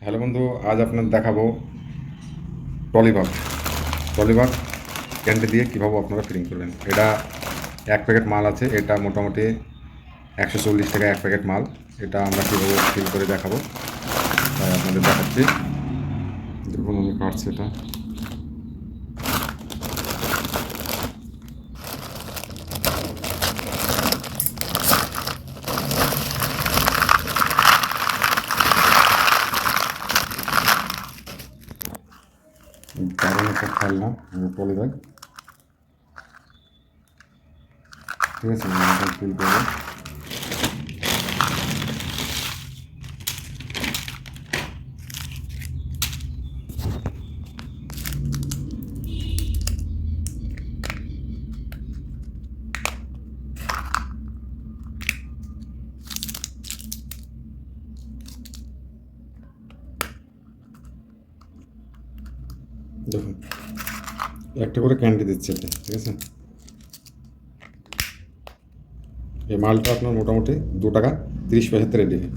Hello বন্ধু, আজ আপনার দেখাবো টলিবাগ টলিবাগ ক্যান্ডি দিয়ে কীভাবে আপনারা ফিলিং করবেন। এটা এক প্যাকেট মাল আছে, এটা মোটামুটি 140 টাকা এক প্যাকেট মাল। এটা আমরা কীভাবে ফিল করে দেখাবো তাই আপনাদের দেখাচ্ছি। দেখুন আমি কাটছি এটা। দারুণ একটা খেলনা টলিবাগ, ঠিক আছে। ফিল করবো। দেখুন একটা করে ক্যান্ডি দিচ্ছে এতে, ঠিক আছে। এই মালটা আপনার মোটামুটি 2 টাকা 30 পয়সাতে রেডি হয়।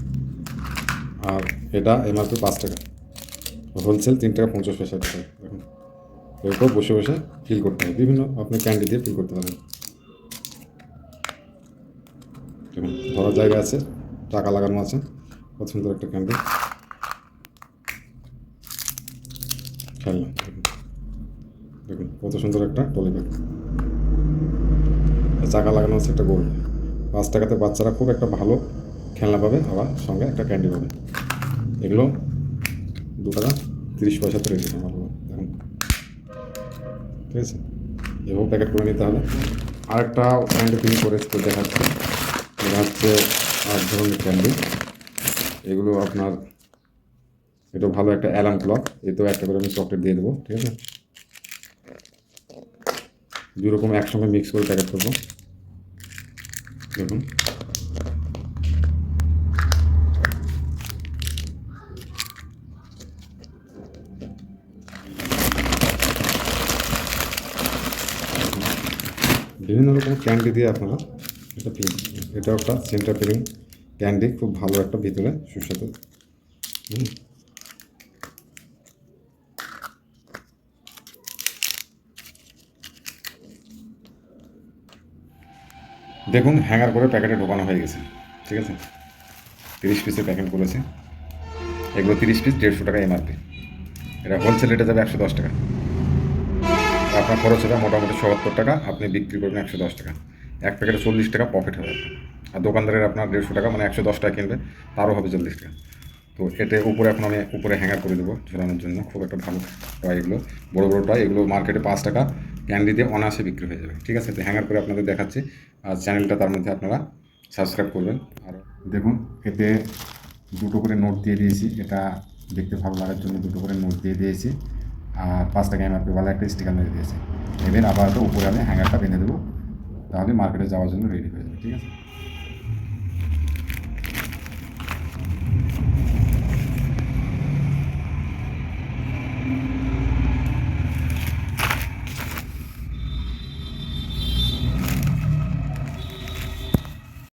আর এটা এমআরপি 5 টাকা, হোলসেল 3 টাকা 50 পয়সা। দেখুন এরপর বসে বসে ফিল করতে হবে, বিভিন্ন আপনি ক্যান্ডি দিয়ে ফিল করতে পারেন। দেখুন ধরার জায়গা আছে, টাকা লাগানো আছে, কত সুন্দর একটা ক্যান্ডি খেললাম। দেখুন কত সুন্দর একটা টলি ব্যাগ, চাকা লাগানো আছে, একটা গোল। 5 টাকাতে বাচ্চারা খুব একটা ভালো খেলনা পাবে, আবার সঙ্গে একটা ক্যান্ডি পাবে। এগুলো 2 টাকা 30 পয়সাতে রেডি হয় আমার। দেখুন ঠিক আছে, এভাবে প্যাকেট করে নিতে হবে। আরেকটা ক্যান্ডি তিনি করে দেখাচ্ছি। এটা হচ্ছে 8 ধরনের ক্যান্ডি। এগুলো আপনার এটা ভালো একটা অ্যালার্ম ক্লক, এতেও একটা করে আমি চকলেট দিয়ে দেবো, ঠিক আছে। দুরকম একসঙ্গে মিক্স করে প্যাকেট করবো। দেখুন বিভিন্ন রকম ক্যান্ডি দিয়ে আপনারা এটা ফিলিং, এটা একটা সেন্টার ফিলিং ক্যান্ডি, খুব ভালো একটা ভিতরে সুস্বাদু। দেখুন হ্যাঙ্গার করে প্যাকেটে ঢোকানো হয়ে গেছে, ঠিক আছে। 30 পিসের প্যাকেট করেছে। এগুলো 30 পিস 150 টাকা এমআরপি। এটা হোলসেল রেটে যাবে 110 টাকা। আপনার খরচ হবে মোটামুটি 77 টাকা, আপনি বিক্রি করবেন 110 টাকা। এক প্যাকেটে 40 টাকা প্রফিট হবে আপনার। আর দোকানদারের আপনার 150 টাকা, মানে 110 টাকা কিনবে, তারও হবে 40 টাকা। তো এতে উপরে এখন আমি উপরে হ্যাঙ্গার করে দেবো ঝোলানোর জন্য। খুব একটা ভালো টয় এগুলো, বড়ো বড়ো টয়। এগুলো মার্কেটে 5 টাকা ক্যান্ডি দিয়ে অনায়াসে বিক্রি হয়ে যাবে, ঠিক আছে। তো হ্যাঙ্গার করে আপনাদের দেখাচ্ছি। আর চ্যানেলটা তার মধ্যে আপনারা সাবস্ক্রাইব করবেন। আর দেখুন এতে 2টো করে নোট দিয়ে দিয়েছি, এটা দেখতে ভালো লাগার জন্য 2টো করে নোট দিয়ে দিয়েছি। আর 5 টাকা এমআরপিওয়ালা একটা স্টিকার মেরে দিয়েছি। এবার আপাতত উপরে আমি হ্যাঙ্গারটা বেঁধে দেবো, তাহলে মার্কেটে যাওয়ার জন্য রেডি হয়ে যাবে, ঠিক আছে।